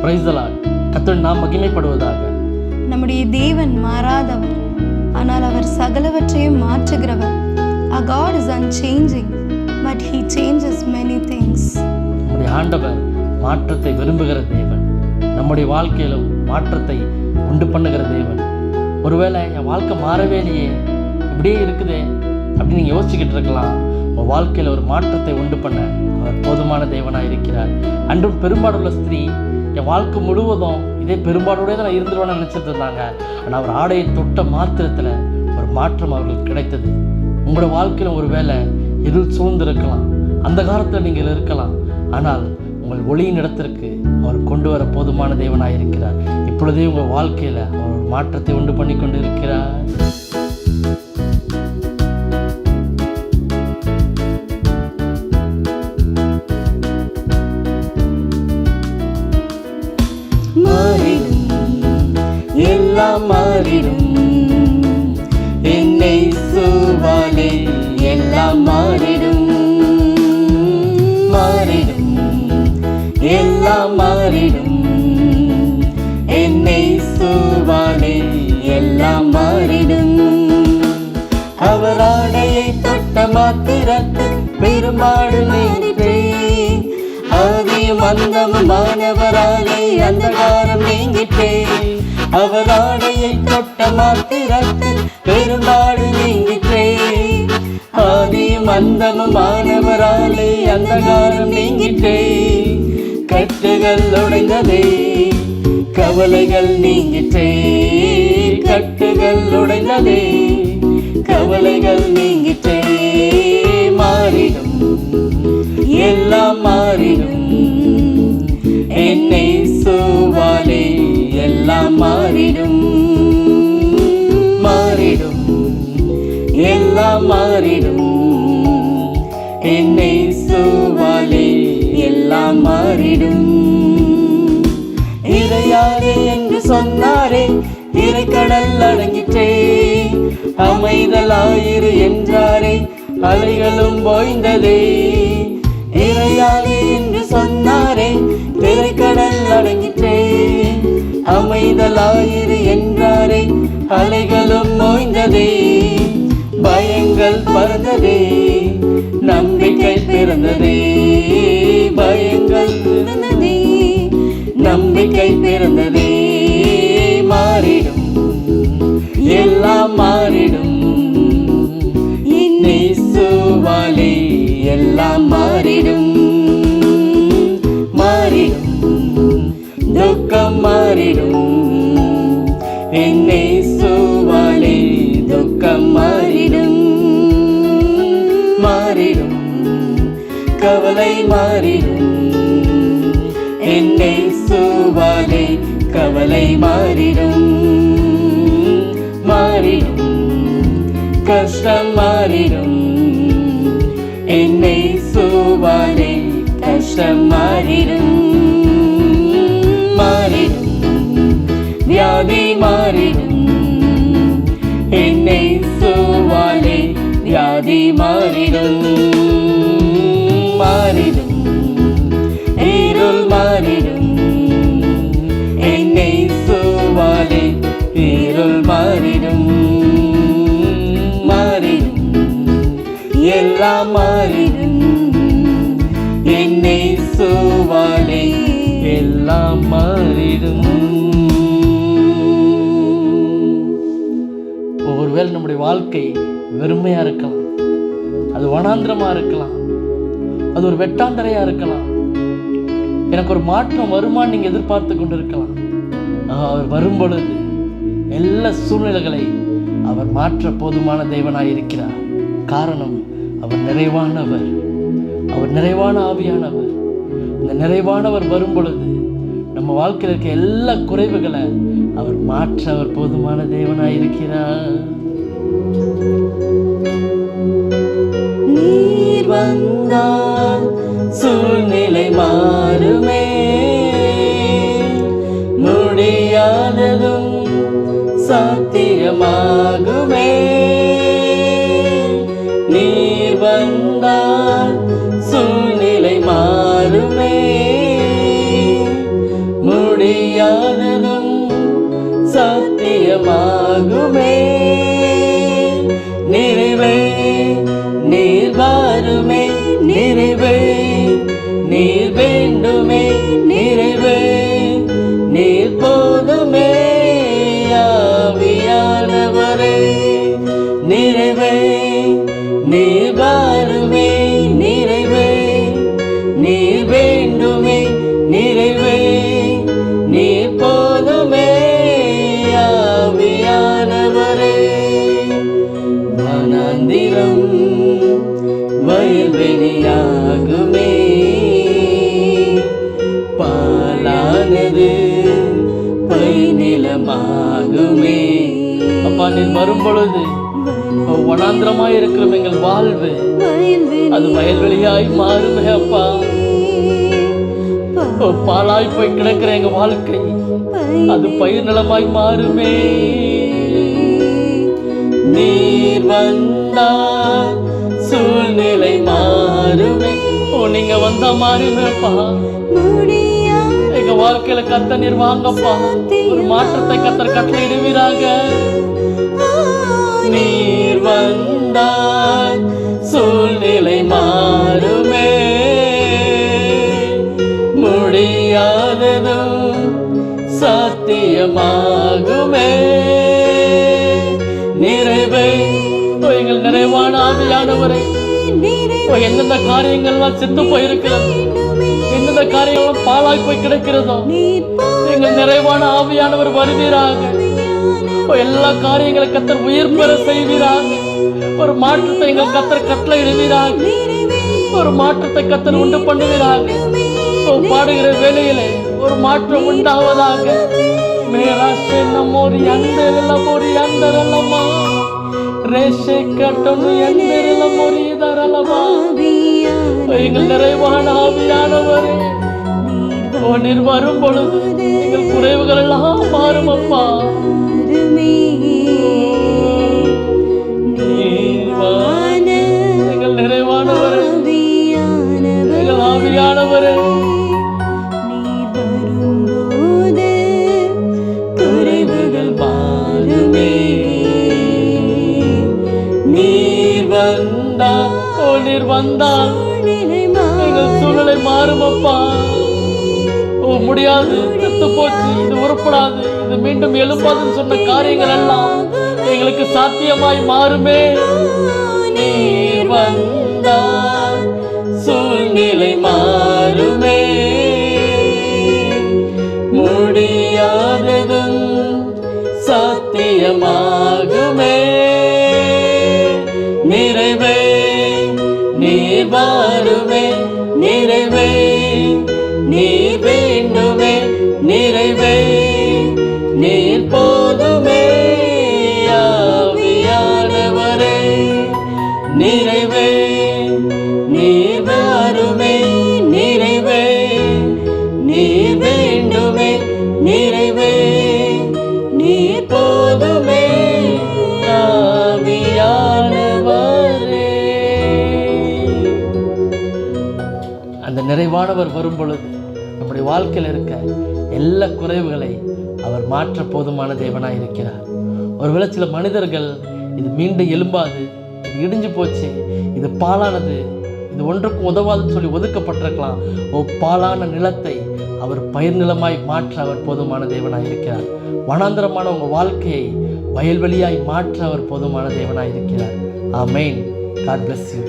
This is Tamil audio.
Praise the Lord. கர்த்தர் நாம் மகிமைப்படுவதாக. நம்முடைய தேவன் மாறாதவர், ஆனால் அவர் சகலவற்றையும் மாற்றுகிறவர். Our God is unchanging, but He changes many things. நம்முடைய ஆண்டவர் மாற்றத்தை விரும்புகிற தேவன். நம்முடைய வாழ்க்கையிலும் மாற்றத்தை உண்டு பண்ணுகிற தேவன். ஒருவேளை என் வாழ்க்கை மாறவே இல்லையே, இப்படியே இருக்குதே அப்படின்னு நீங்கள் யோசிச்சுக்கிட்டு இருக்கலாம். உங்கள் வாழ்க்கையில் ஒரு மாற்றத்தை உண்டு பண்ண அவர் போதுமான தேவனாக இருக்கிறார். அன்றும் பெரும்பாடுள்ள ஸ்திரீ என் வாழ்க்கை முழுவதும் இதே பெரும்பாடோடே தான் நான் இருந்துருவேன்னு நினச்சிட்டு இருந்தாங்க. ஆனால் அவர் ஆடையை தொட்ட மாத்திரத்தில் ஒரு மாற்றம் அவர்களுக்கு கிடைத்தது. உங்களோட வாழ்க்கையில் ஒரு வேளை இருள் சூழ்ந்து இருக்கலாம், அந்த காலத்தில் நீங்கள் இருக்கலாம். ஆனால் உங்கள் ஒளியின் இடத்திற்கு அவர் கொண்டு வர போதுமான தேவனாக இருக்கிறார். இப்பொழுதே உங்கள் வாழ்க்கையில் அவர் ஒரு மாற்றத்தை உண்டு பண்ணி கொண்டு இருக்கிறார். எல்லாம் மாறிடும், என்னை சுவாலே எல்லாம் மாறிடும். மாறிடும், எல்லாம் மாறிடும், என்னை சுவாலே எல்லாம் மாறிடும். அவர் ஆடையை தொட்ட மாத்திரத்தில் பெரும்பாடு நீங்கிற்றே. ஆதியும் அந்தமும் மாணவராலே அந்தகாரம் நீங்கிற்றே. அவர் ஆடையை தொட்ட மாத்திரத்தில் பெரும்பாடு நீங்கிற்றே. ஆதியும் அந்தமும் மாணவராலே அந்தகாரம் நீங்கிற்றே. கட்டுகள் உடைந்ததே, கவலைகள் நீங்கிற்றே. கட்டுகள் உடைந்ததே, கவலைகள் நீங்கிற்றே. மாறிடும், எல்லாம் மாறிடும், என்னை சுவாலே எல்லாம் மாறிடும். மாறிடும், எல்லாம் மாறிடும், என்னை சுவாலே எல்லாம் மாறிடும். இறையாரே என்று சொன்னாரே, இறைக்கடல் அடங்கிற்றே. அமைதலாயிரு என்றாரே, அலைகளும் ஓய்ந்ததே. இறையாரே என்று சொன்னாரே, திரைக்கடல் அடங்கிற்றே. அமைதலாயிரு என்றாரே, அலைகளும் ஓய்ந்ததே. பயங்கள் பறந்ததே, நம்பிக்கை பிறந்ததே. பயங்கள் பிறந்ததே, நம்பிக்கை பிறந்ததே. மாறிடும், எல்லாம் மாறிடும், என்னை சுவாலே எல்லாம் மாறிடும். மாறிடும், துக்கம் மாறிடும், என்னை சுவாலே துக்கம் மாறிடும். மாறிடும், கவலை மாறிடும், என்னை சுவாலே கவலை மாறிடும். மாறிடும், கஷ்டம் மாறிடும், என்னை சுவாலே கஷ்டம் மாறிடும். மாறிடும், வியாதி மாறிடும், என்னை சுவாலே வியாதி மாறிடும். மாறிடும், இருள் மாறிடும், என்னை சுவாலே இருள் மாறிடும். மாறிடும், எல்லாம் மாறிடும், என்னை சுவாலே எல்லாம் மாறிடும். ஒருவேளை நம்முடைய வாழ்க்கை வெறுமையாக இருக்கலாம், அது வனாந்திரமாக இருக்கலாம், அது ஒரு வெட்டாந்தரையாக இருக்கலாம். எனக்கு ஒரு மாற்றம் வருமானு நீங்கள் எதிர்பார்த்து கொண்டு இருக்கலாம். அவர் வரும் பொழுது எல்லா சூழ்நிலைகளை அவர் மாற்ற போதுமான தேவனாய் இருக்கிறார். காரணம், அவர் நிறைவானவர், அவர் நிறைவான ஆவியானவர். இந்த நிறைவானவர் வரும் பொழுது நம்ம வாழ்க்கையில் இருக்க எல்லா குறைவுகளை அவர் மாற்ற அவர் போதுமான தேவனாய் இருக்கிறார். நீர் வந்தால் சூழ்நிலை மாறுமே, முடியாததும் சாத்தியமாகுமே. நீர் வந்தால் சூழ்நிலை மாறுமே, நீர் வேண்டுமே நிறைவே, நீர் போதுமே ஆவியானவரே. நிறைவே நீர் வாருமே நிறைவே, நீர் வேண்டுமே நிறைவே, நீர் போதுமே ஆவியானவரே. வனாந்திரம் வயல்வெளியாகுமே, பாலானது பைநிலமாகுமே. அப்பா நீர் வரும் பொழுது வனாந்திரமாய் இருக்கிற எங்கள் வாழ்வு அது வயல்வெளியாய் மாறுமே அப்பா. பாலாய் போய் கிடக்கிற எங்க வாழ்க்கை அது பயிர் நிலமாய் மாறுமே. நீர் வந்தால் சூழ்நிலை மாறுமே. நீங்க வந்தா மாறுமே அப்பா. எங்க வாழ்க்கையில கத்த நீர் வாங்கப்பா, ஒரு மாற்றத்தை கத்தர் கட்டளையிடுவீராக. நீர் வந்தால் சூழ்நிலை மாறுமே, முடியாததும் சாத்தியமாகுமே. நிறைவை எங்கள் நிறைவான ஆவியானவரை, எந்தெந்த காரியங்கள்லாம் செத்து போயிருக்கிறது, எந்தெந்த காரியங்களும் பாழாய் போய் கிடக்கிறதோ எங்கள் நிறைவான ஆவியானவர் வருவீராக. எல்லா காரியங்களை கத்தர் உயிர் பெற செய்வீராக. ஒரு மாற்றத்தை எங்கள் கத்தர் கட்டளை இடுவீராக. ஒரு மாற்றத்தை கத்தர் உண்டு பண்ணுவீராக. பாடுகிற வேலையிலே ஒரு மாற்றம் உண்டாவதாக. மேராசே நமோரி அந்தரலமோரி அந்தரலமா ரேஷே கட்டனு எந்தரலமோரி தரலமா. எங்கள் நிறைவான ஆவியானவரே, நீர் வரும் பொழுது எங்கள் குறைவுகள் எல்லாம் மாறும் அப்பா. எங்கள் நிறைவானவரே, எங்கள் ஆவியானவரே, குறைவுகள் மாறுமே. நீர் வந்தால் நீர் வந்தால் எங்கள் சூழ்நிலை மாறும் அப்பா. முடியாது, செத்து போச்சு, இது உருப்படாது, இது மீண்டும் எழுப்பாதுன்னு சொன்ன காரியங்கள் எல்லாம் எங்களுக்கு சாத்தியமாய் மாறுமே. நீர் வந்தால் சூழ்நிலை மாறுமே, முடியாததும் சாத்தியமாகுமே. நிறைவே நீர் வாருமே நிறைவே, நீர் வேண்டுமே நிறைவே, நீர் போதுமே ஆவியானவரே. நிறைவே நீர் வாருமே நிறைவே, நீர் வேண்டுமே நிறைவே, நீர் போதுமே ஆவியானவரே. அந்த நிறைவானவர் வரும் பொழுது நம்முடைய வாழ்க்கையில் இருக்க எல்லா குறைவுகளை அவர் மாற்ற போதுமான தேவனாய் இருக்கிறார். ஒருவேளை சில மனிதர்கள் இது மீண்டும் எழும்பாது, இது இடிஞ்சு போச்சு, இது பாலானது, இது ஒன்றுக்கும் உதவாதுன்னு சொல்லி ஒதுக்கப்பட்டிருக்கலாம். பாலான நிலத்தை அவர் பயிர் நிலமாய் மாற்ற அவர் போதுமான தேவனாய் இருக்கிறார். வனாந்தரமான உங்கள் வாழ்க்கையை வயல்வெளியாய் மாற்ற அவர் போதுமான தேவனாய் இருக்கிறார். ஆமென். God bless you.